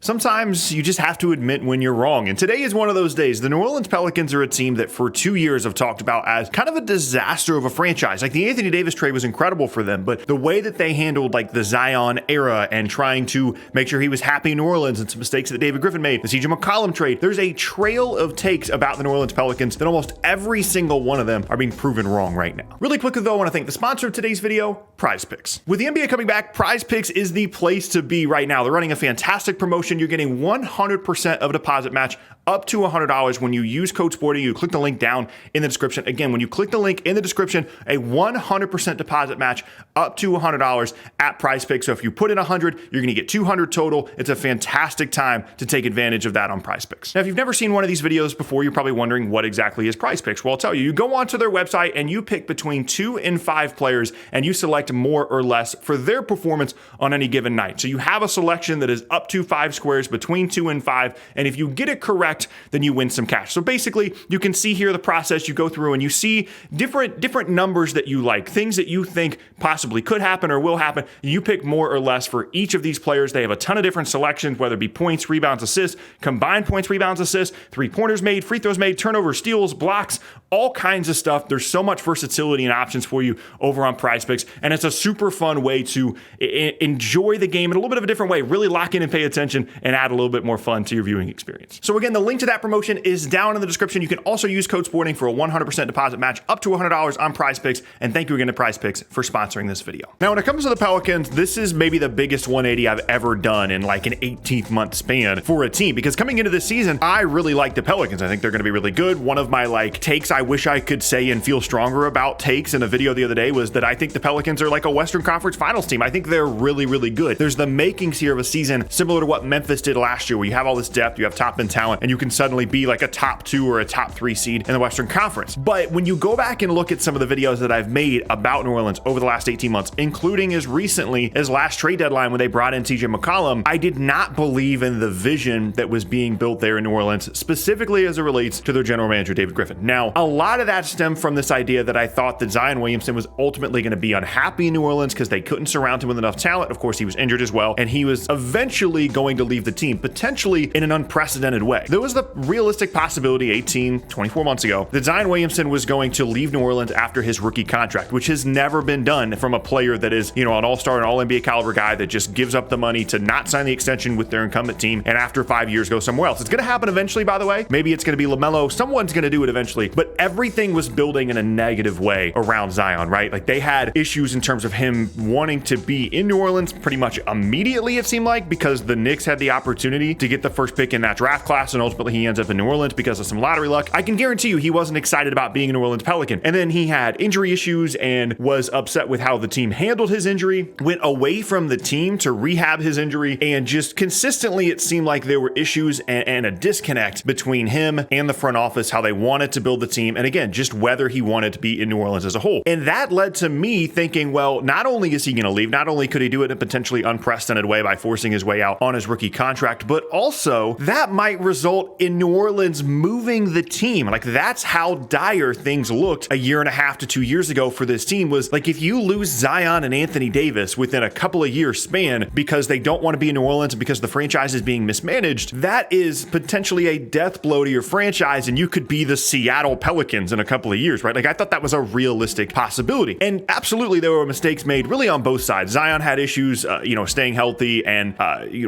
sometimes you just have to admit when you're wrong. And today is one of those days. The New Orleans Pelicans are a team that for 2 years have talked about as kind of a disaster of a franchise. Like the Anthony Davis trade was incredible for them, but the way that they handled like the Zion era and trying to make sure he was happy in New Orleans and some mistakes that David Griffin made, the CJ McCollum trade, there's a trail of takes about the New Orleans Pelicans that almost every single one of them are being proven wrong right now. Really quickly though, I want to thank the sponsor of today's video, Prize Picks. With the NBA coming back, Prize Picks is the place to be right now. They're running a fantastic promotion. You're getting 100% of a deposit match up to $100 when you use code SPORTY. You click the link down in the description. Again, when you click the link in the description, a 100% deposit match up to $100 at Prize Picks. So if you put in 100, you're going to get 200 total. It's a fantastic time to take advantage of that on Prize Picks. Now, if you've never seen one of these videos before, you're probably wondering what exactly is Prize Picks. Well, I'll tell you. You go onto their website and you pick between 2 and 5 players and you select more or less for their performance on any given night. So you have a selection that is up to 5 squares between 2 and 5. And if you get it correct, then you win some cash. So basically, you can see here the process you go through and you see different numbers that you like, things that you think possibly could happen or will happen. You pick more or less for each of these players. They have a ton of different selections, whether it be points, rebounds, assists, combined points, rebounds, assists, 3-pointers made, free throws made, turnovers, steals, blocks, all kinds of stuff. There's so much versatility and options for you over on Prize Picks, and it's a super fun way to enjoy the game in a little bit of a different way, really lock in and pay attention and add a little bit more fun to your viewing experience. So again, the link to that promotion is down in the description. You can also use code SPORTING for a 100% deposit match up to $100 on Prize Picks, and thank you again to Prize Picks for sponsoring this video. Now, when it comes to the Pelicans, this is maybe the biggest 180 I've ever done in like an 18-month span for a team, because coming into this season, I really like the Pelicans. I think they're going to be really good. One of my like takes I wish I could say and feel stronger about takes in a video the other day was that I think the Pelicans are like a Western Conference Finals team. I think they're really, really good. There's the makings here of a season similar to what Memphis did last year, where you have all this depth, you have top end talent, and you can suddenly be like a top 2 or a top 3 seed in the Western Conference. But when you go back and look at some of the videos that I've made about New Orleans over the last 18 months, including as recently as last trade deadline when they brought in CJ McCollum, I did not believe in the vision that was being built there in New Orleans, specifically as it relates to their general manager, David Griffin. Now, a lot of that stemmed from this idea that I thought that Zion Williamson was ultimately going to be unhappy in New Orleans because they couldn't surround him with enough talent. Of course, he was injured as well, and he was eventually going to leave the team, potentially in an unprecedented way. There was the realistic possibility 24 months ago that Zion Williamson was going to leave New Orleans after his rookie contract, which has never been done from a player that is, an all-star and all-NBA caliber guy that just gives up the money to not sign the extension with their incumbent team and after 5 years go somewhere else. It's going to happen eventually, by the way. Maybe it's going to be LaMelo. Someone's going to do it eventually, but everything was building in a negative way around Zion, right? Like they had issues in terms of him wanting to be in New Orleans pretty much immediately, it seemed like, because the Knicks had the opportunity to get the first pick in that draft class, and ultimately he ends up in New Orleans because of some lottery luck. I can guarantee you he wasn't excited about being a New Orleans Pelican. And then he had injury issues and was upset with how the team handled his injury, went away from the team to rehab his injury, and just consistently it seemed like there were issues and a disconnect between him and the front office, how they wanted to build the team, and again, just whether he wanted to be in New Orleans as a whole. And that led to me thinking, well, not only is he going to leave, not only could he do it in a potentially unprecedented way by forcing his way out on his rookie contract, but also that might result in New Orleans moving the team. Like that's how dire things looked a year and a half to 2 years ago for this team. Was like, if you lose Zion and Anthony Davis within a couple of years span because they don't want to be in New Orleans and because the franchise is being mismanaged, that is potentially a death blow to your franchise, and you could be the Seattle Pelicans in a couple of years, right? Like I thought that was a realistic possibility. And absolutely there were mistakes made really on both sides. Zion had issues, staying healthy and,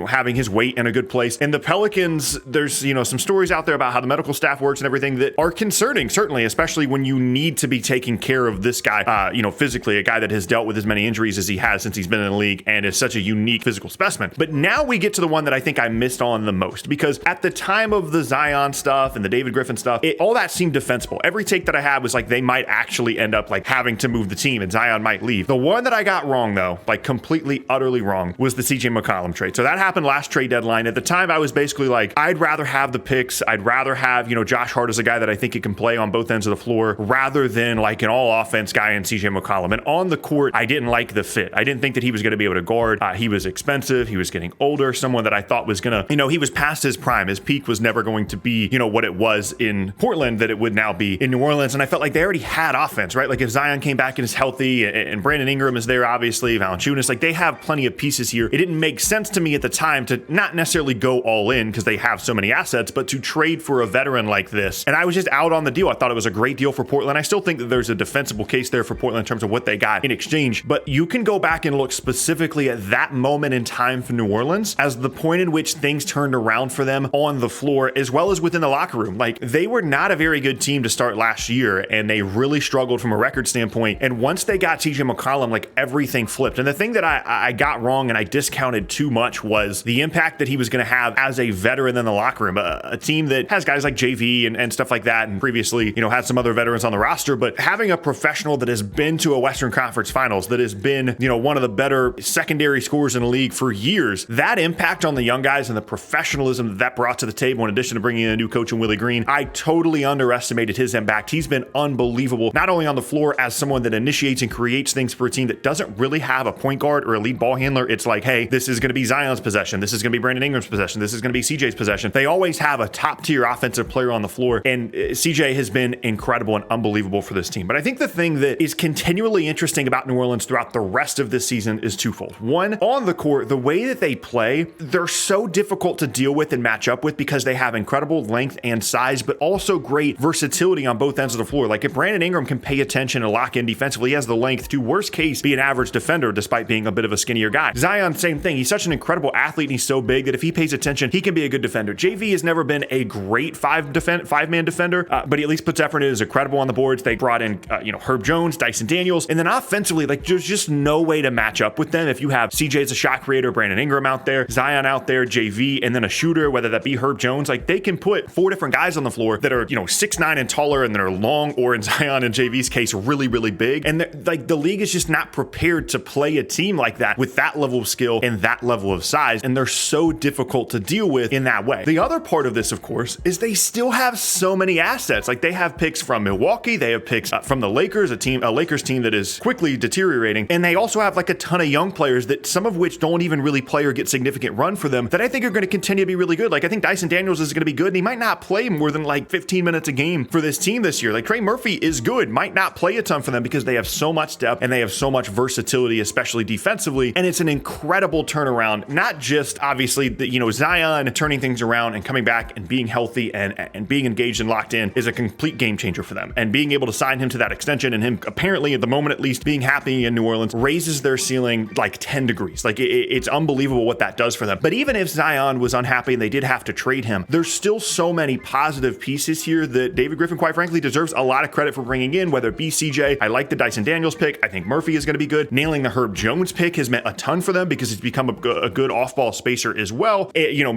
having his weight in a good place. And the Pelicans, there's, some stories out there about how the medical staff works and everything that are concerning, certainly, especially when you need to be taking care of this guy, physically, a guy that has dealt with as many injuries as he has since he's been in the league and is such a unique physical specimen. But now we get to the one that I think I missed on the most, because at the time of the Zion stuff and the David Griffin stuff, all that seemed defensible. Every take that I had was like they might actually end up like having to move the team and Zion might leave. The one that I got wrong though, like completely, utterly wrong, was the CJ McCollum trade. So that happened last trade deadline. At the time, I was basically like, I'd rather have the picks. I'd rather have, Josh Hart as a guy that I think he can play on both ends of the floor rather than like an all offense guy in CJ McCollum. And on the court, I didn't like the fit. I didn't think that he was going to be able to guard. He was expensive. He was getting older. Someone that I thought was going to, he was past his prime. His peak was never going to be, what it was in Portland that it would now be in New Orleans. And I felt like they already had offense, right? Like if Zion came back and is healthy and Brandon Ingram is there, obviously, Valanciunas, like they have plenty of pieces here. It didn't make sense to me at the time to not necessarily go all in because they have so many assets, but to trade for a veteran like this. And I was just out on the deal. I thought it was a great deal for Portland. I still think that there's a defensible case there for Portland in terms of what they got in exchange, but you can go back and look specifically at that moment in time for New Orleans as the point in which things turned around for them on the floor as well as within the locker room. Like, they were not a very good team to start last year, and they really struggled from a record standpoint. And once they got CJ McCollum, like, everything flipped. And the thing that I got wrong and I discounted too much was the impact that he was going to have as a veteran in the locker room, a team that has guys like JV and stuff like that, and previously, had some other veterans on the roster, but having a professional that has been to a Western Conference Finals, that has been, one of the better secondary scorers in the league for years, that impact on the young guys and the professionalism that brought to the table, in addition to bringing in a new coach in Willie Green, I totally underestimated his impact. He's been unbelievable, not only on the floor as someone that initiates and creates things for a team that doesn't really have a point guard or a lead ball handler. It's like, hey, this is going to be Zion's possession. This is going to be Brandon Ingram's possession. This is going to be CJ's possession. They always have a top tier offensive player on the floor, and CJ has been incredible and unbelievable for this team. But I think the thing that is continually interesting about New Orleans throughout the rest of this season is twofold. One, on the court, the way that they play, they're so difficult to deal with and match up with because they have incredible length and size, but also great versatility on both ends of the floor. Like, if Brandon Ingram can pay attention and lock in defensively, he has the length to, worst case, be an average defender despite being a bit of a skinnier guy. Zion, same thing. He's such an incredible athlete and he's so big that if he pays attention, he can be a good defender. JV has never been a great five-man defender, but he at least puts effort in, is credible on the boards. They brought in, Herb Jones, Dyson Daniels, and then offensively, like, there's just no way to match up with them if you have CJ as a shot creator, Brandon Ingram out there, Zion out there, JV, and then a shooter, whether that be Herb Jones. Like, they can put four different guys on the floor that are, 6'9" and taller and that are long, or in Zion and JV's case, really, really big. And like, the league is just not prepared to play a team like that with that level of skill and that level of size. And they're so difficult to deal with in that way. The other part of this, of course, is they still have so many assets. Like, they have picks from Milwaukee, they have picks from the Lakers, a Lakers team that is quickly deteriorating. And they also have like a ton of young players that some of which don't even really play or get significant run for them that I think are going to continue to be really good. Like, I think Dyson Daniels is going to be good, and he might not play more than like 15 minutes a game for this team this year. Like, Trey Murphy is good, might not play a ton for them because they have so much depth and they have so much versatility, especially defensively. And it's an incredible turnaround, not just obviously Zion turning things around and coming back and being healthy and being engaged and locked in is a complete game changer for them. And being able to sign him to that extension, and him apparently at the moment at least being happy in New Orleans, raises their ceiling like 10 degrees. Like, it's unbelievable what that does for them. But even if Zion was unhappy and they did have to trade him, there's still so many positive pieces here that David Griffin, quite frankly, deserves a lot of credit for bringing in, whether it be CJ. I like the Dyson Daniels pick. I think Murphy is going to be good. Nailing the Herb Jones pick has meant a ton for them because he's become a good off-ball spacer as well.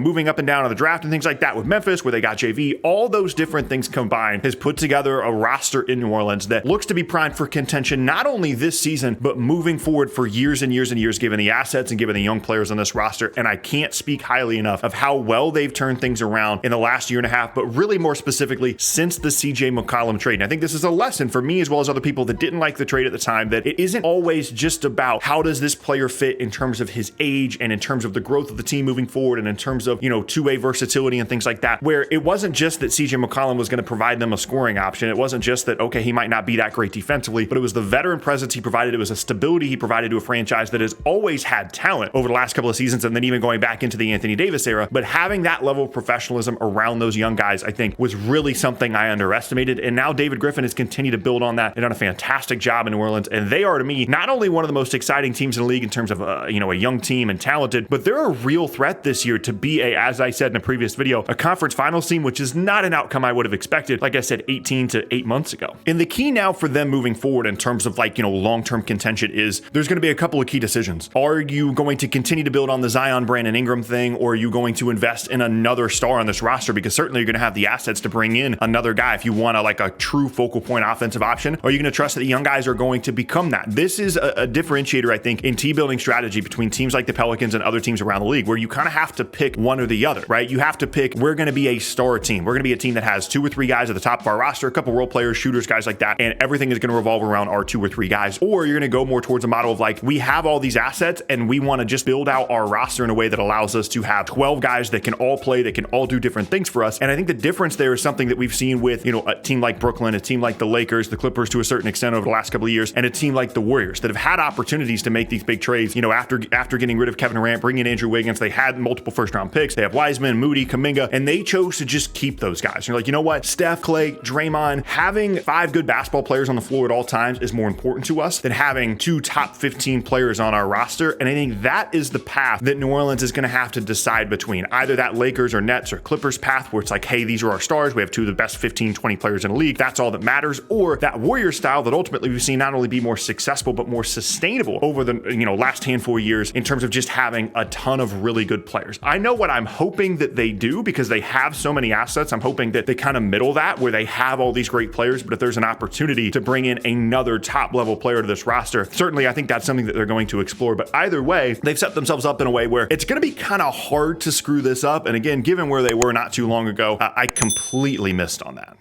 Moving up and down on the draft and things like that with Memphis, where they got JV, all those different things combined has put together a roster in New Orleans that looks to be primed for contention, not only this season, but moving forward for years and years and years, given the assets and given the young players on this roster. And I can't speak highly enough of how well they've turned things around in the last year and a half, but really more specifically since the CJ McCollum trade. And I think this is a lesson for me as well as other people that didn't like the trade at the time, that it isn't always just about how does this player fit in terms of his age and in terms of the growth of the team moving forward and in terms of, two-way versatility and things like that, where it wasn't just that CJ McCollum was going to provide them a scoring option. It wasn't just that, okay, he might not be that great defensively, but it was the veteran presence he provided. It was a stability he provided to a franchise that has always had talent over the last couple of seasons, and then even going back into the Anthony Davis era. But having that level of professionalism around those young guys, I think, was really something I underestimated. And now David Griffin has continued to build on that and done a fantastic job in New Orleans. And they are, to me, not only one of the most exciting teams in the league in terms of a young team and talented, but they're a real threat this year to be as I said in a previous video, a conference finals team, which is not an outcome I would have expected, like I said, 18 to 8 months ago. And the key now for them moving forward in terms of long-term contention is there's going to be a couple of key decisions. Are you going to continue to build on the Zion, Brandon Ingram thing, or are you going to invest in another star on this roster? Because certainly you're going to have the assets to bring in another guy if you want a true focal point offensive option. Or are you going to trust that the young guys are going to become that? This is a differentiator, I think, in team building strategy between teams like the Pelicans and other teams around the league, where you kind of have to pick one or the other, right? You have to pick, we're going to be a star team. We're going to be a team that has 2 or 3 guys at the top of our roster, a couple role players, shooters, guys like that, and everything is going to revolve around our 2 or 3 guys. Or you're going to go more towards a model of we have all these assets and we want to just build out our roster in a way that allows us to have 12 guys that can all play, that can all do different things for us. And I think the difference there is something that we've seen with, a team like Brooklyn, a team like the Lakers, the Clippers to a certain extent over the last couple of years, and a team like the Warriors that have had opportunities to make these big trades, after getting rid of Kevin Durant, bringing in Andrew Wiggins, chance. They had multiple first-round picks. They have Wiseman, Moody, Kuminga, and they chose to just keep those guys. You're like, you know what? Steph, Clay, Draymond, having 5 good basketball players on the floor at all times is more important to us than having 2 top 15 players on our roster. And I think that is the path that New Orleans is going to have to decide between. Either that Lakers or Nets or Clippers path where it's like, hey, these are our stars. We have 2 of the best 15, 20 players in the league. That's all that matters. Or that Warrior style that ultimately we've seen not only be more successful, but more sustainable over the last handful of years in terms of just having a ton of really good players. I know what I'm hoping that they do because they have so many assets. I'm hoping that they kind of middle that where they have all these great players, but if there's an opportunity to bring in another top level player to this roster, certainly I think that's something that they're going to explore. But either way, they've set themselves up in a way where it's going to be kind of hard to screw this up. And again, given where they were not too long ago, I completely missed on that.